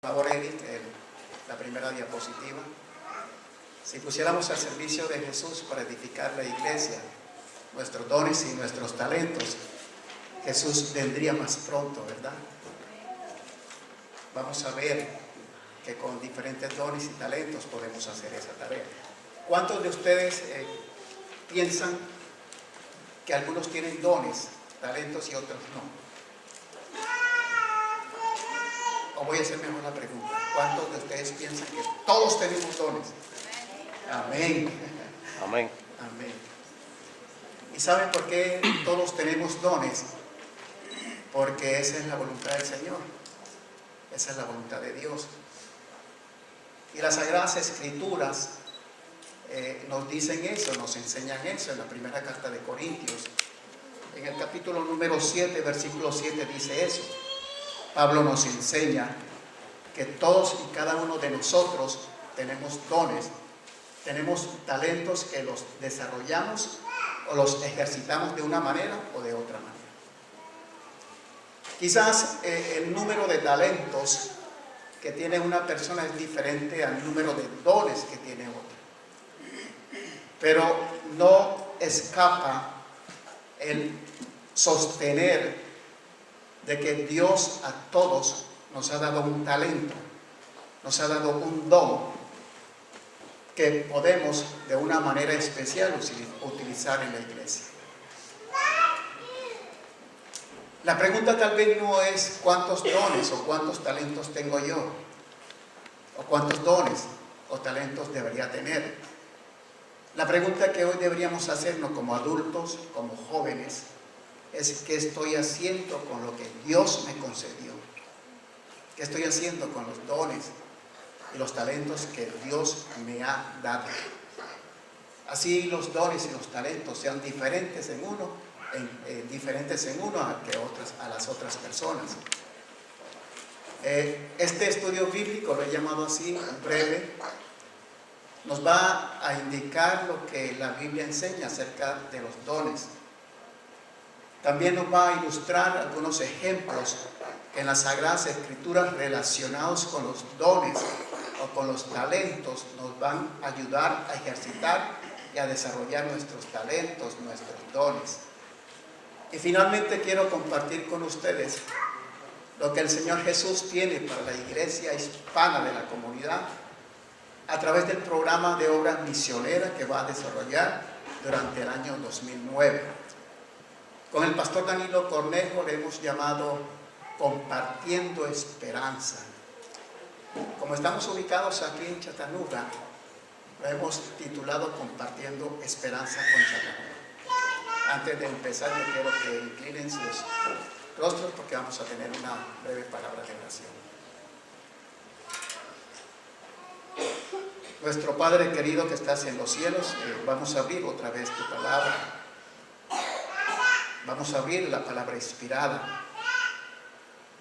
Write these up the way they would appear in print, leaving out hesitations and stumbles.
Por favor, Edith, la primera diapositiva. Si pusiéramos al servicio de Jesús para edificar la iglesia, nuestros dones y nuestros talentos, Jesús vendría más pronto, ¿verdad? Vamos a ver que con diferentes dones y talentos podemos hacer esa tarea. ¿Cuántos de ustedes piensan que algunos tienen dones, talentos y otros no? O voy a hacer mejor la pregunta: ¿cuántos de ustedes piensan que todos tenemos dones? Amén. Amén. Amén. ¿Y saben por qué todos tenemos dones? Porque esa es la voluntad del Señor. Esa es la voluntad de Dios. Y las Sagradas Escrituras nos dicen eso, nos enseñan eso en la primera carta de Corintios. En el capítulo número 7, versículo 7 dice eso. Pablo nos enseña que todos y cada uno de nosotros tenemos dones, tenemos talentos que los desarrollamos o los ejercitamos de una manera o de otra manera. Quizás el número de talentos que tiene una persona es diferente al número de dones que tiene otra, pero no escapa el sostener de que Dios a todos nos ha dado un talento, nos ha dado un don que podemos de una manera especial utilizar en la iglesia. La pregunta tal vez no es cuántos dones o cuántos talentos tengo yo, o cuántos dones o talentos debería tener. La pregunta que hoy deberíamos hacernos como adultos, como jóvenes, es: ¿qué estoy haciendo con lo que Dios me concedió? ¿Qué estoy haciendo con los dones y los talentos que Dios me ha dado? Así los dones y los talentos sean diferentes en uno a las otras personas. Este estudio bíblico, lo he llamado así, breve, nos va a indicar lo que la Biblia enseña acerca de los dones. También nos va a ilustrar algunos ejemplos en las Sagradas Escrituras relacionados con los dones o con los talentos. Nos van a ayudar a ejercitar y a desarrollar nuestros talentos, nuestros dones. Y finalmente quiero compartir con ustedes lo que el Señor Jesús tiene para la iglesia hispana de la comunidad a través del programa de obra misionera que va a desarrollar durante el año 2009. Con el pastor Danilo Cornejo le hemos llamado Compartiendo Esperanza. Como estamos ubicados aquí en Chattanooga, lo hemos titulado Compartiendo Esperanza con Chattanooga. Antes de empezar, yo quiero que inclinen sus rostros porque vamos a tener una breve palabra de oración. Nuestro Padre querido que estás en los cielos, vamos a abrir otra vez tu palabra. Vamos a abrir la palabra inspirada,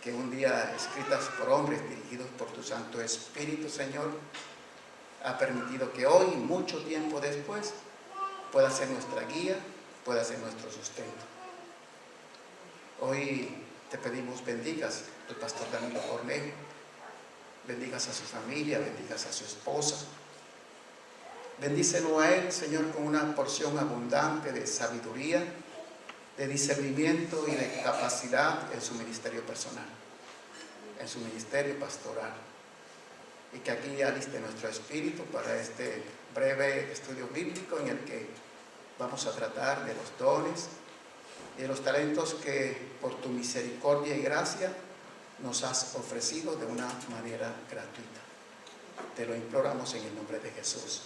que un día escritas por hombres, dirigidos por tu Santo Espíritu, Señor, ha permitido que hoy, mucho tiempo después, pueda ser nuestra guía, pueda ser nuestro sustento. Hoy te pedimos bendigas al pastor Danilo Cornejo, bendigas a su familia, bendigas a su esposa. Bendícelo a él, Señor, con una porción abundante de sabiduría, de discernimiento y de capacidad en su ministerio personal, en su ministerio pastoral. Y que aquí aliste nuestro espíritu para este breve estudio bíblico en el que vamos a tratar de los dones y de los talentos que por tu misericordia y gracia nos has ofrecido de una manera gratuita. Te lo imploramos en el nombre de Jesús.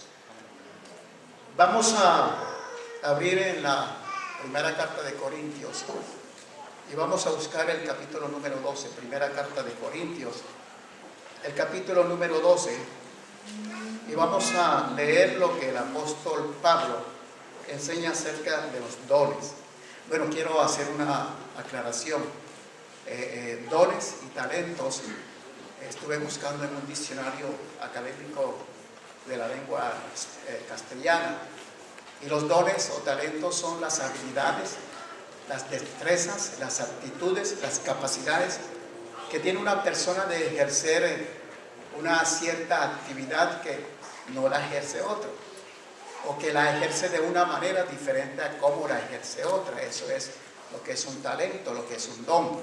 Vamos a abrir en la primera carta de Corintios y vamos a buscar el capítulo número 12, primera carta de Corintios, el capítulo número 12, y vamos a leer lo que el apóstol Pablo enseña acerca de los dones. Bueno, quiero hacer una aclaración. Dones y talentos, estuve buscando en un diccionario académico de la lengua castellana. Y los dones o talentos son las habilidades, las destrezas, las aptitudes, las capacidades que tiene una persona de ejercer una cierta actividad que no la ejerce otro, o que la ejerce de una manera diferente a cómo la ejerce otra. Eso es lo que es un talento, lo que es un don.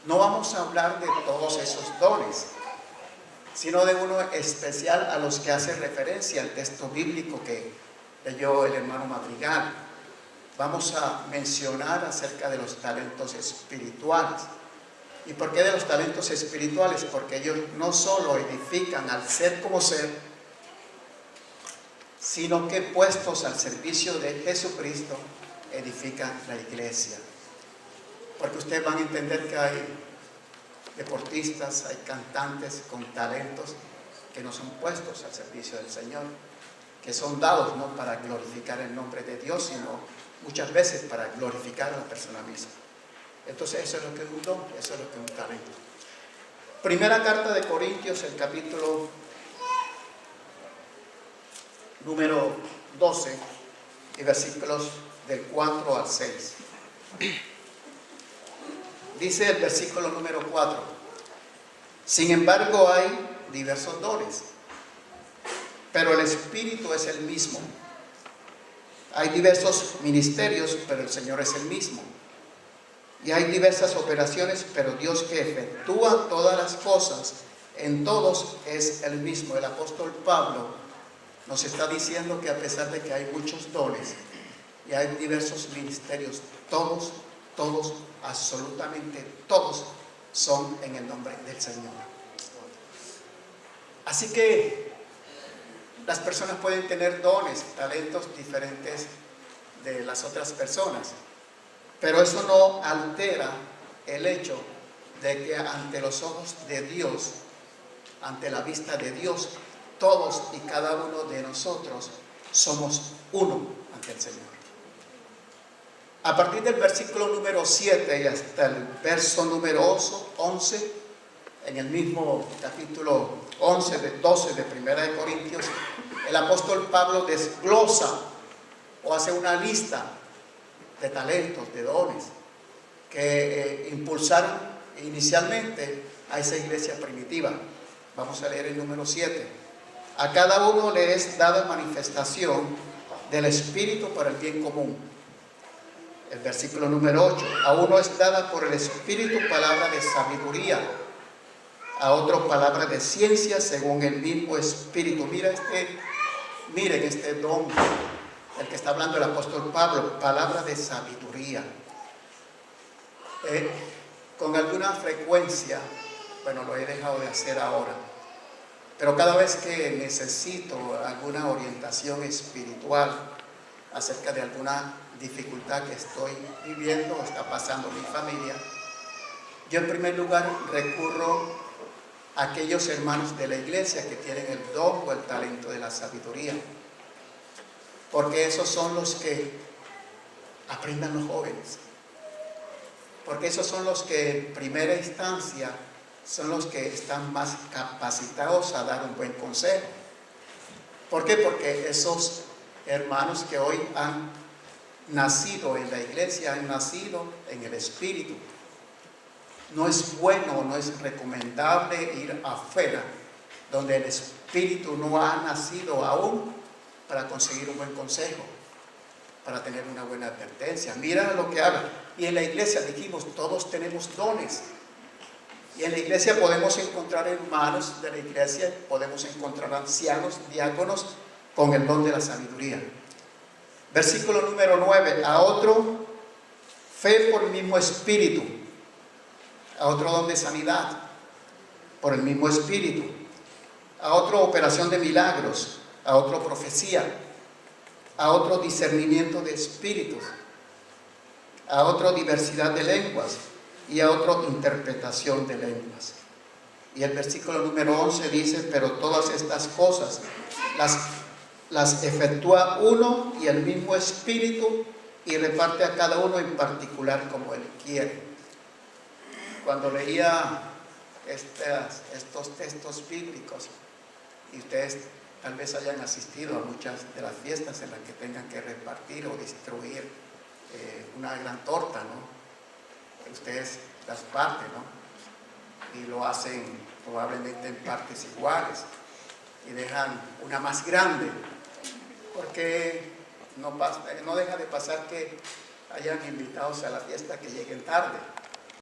No vamos a hablar de todos esos dones, sino de uno especial a los que hace referencia el texto bíblico que leyó el hermano Madrigal. Vamos a mencionar acerca de los talentos espirituales. ¿Y por qué de los talentos espirituales? Porque ellos no solo edifican al ser como ser, sino que puestos al servicio de Jesucristo, edifican la iglesia. Porque ustedes van a entender que hay deportistas, hay cantantes con talentos que no son puestos al servicio del Señor, que son dados no para glorificar el nombre de Dios, sino muchas veces para glorificar a la persona misma. Entonces eso es lo que es un don, eso es lo que es un talento. Primera carta de Corintios, el capítulo número 12 y versículos del 4 al 6. Dice el versículo número 4: sin embargo hay diversos dones, pero el Espíritu es el mismo. Hay diversos ministerios, pero el Señor es el mismo. Y hay diversas operaciones, pero Dios que efectúa todas las cosas en todos es el mismo. El apóstol Pablo nos está diciendo que a pesar de que hay muchos dones y hay diversos ministerios, todos, absolutamente todos son en el nombre del Señor. Así que las personas pueden tener dones, talentos diferentes de las otras personas, pero eso no altera el hecho de que ante los ojos de Dios, ante la vista de Dios, todos y cada uno de nosotros somos uno ante el Señor. A partir del versículo número 7 y hasta el verso número 11, en el mismo capítulo 12 de Primera de Corintios, el apóstol Pablo desglosa o hace una lista de talentos, de dones que impulsaron inicialmente a esa iglesia primitiva. Vamos a leer el número 7. A cada uno le es dada manifestación del Espíritu para el bien común. El versículo número 8: a uno es dada por el Espíritu palabra de sabiduría, a otro palabra de ciencia según el mismo Espíritu. Miren este don del que está hablando el apóstol Pablo, palabra de sabiduría. Con alguna frecuencia, bueno, lo he dejado de hacer ahora, pero cada vez que necesito alguna orientación espiritual acerca de alguna dificultad que estoy viviendo o está pasando mi familia, yo en primer lugar recurro a aquellos hermanos de la iglesia que tienen el don o el talento de la sabiduría, porque esos son los que aprendan los jóvenes, porque esos son los que en primera instancia son los que están más capacitados a dar un buen consejo. ¿Por qué? Porque esos hermanos que hoy han nacido en la iglesia, han nacido en el Espíritu. No es bueno, no es recomendable ir afuera donde el Espíritu no ha nacido aún para conseguir un buen consejo, para tener una buena advertencia. Mira lo que habla. Y en la iglesia dijimos, todos tenemos dones. Y en la iglesia podemos encontrar hermanos de la iglesia, podemos encontrar ancianos, diáconos con el don de la sabiduría. Versículo número 9: a otro fe por el mismo Espíritu, a otro don de sanidad por el mismo Espíritu, a otro operación de milagros, a otro profecía, a otro discernimiento de espíritus, a otro diversidad de lenguas y a otro interpretación de lenguas. Y el versículo número 11 dice: pero todas estas cosas las efectúa uno y el mismo Espíritu, y reparte a cada uno en particular como Él quiere. Cuando leía estos textos bíblicos, y ustedes tal vez hayan asistido a muchas de las fiestas en las que tengan que repartir o distribuir una gran torta, ¿no? Ustedes las parten, ¿no? y lo hacen probablemente en partes iguales y dejan una más grande, porque no deja de pasar que hayan invitados a la fiesta que lleguen tarde.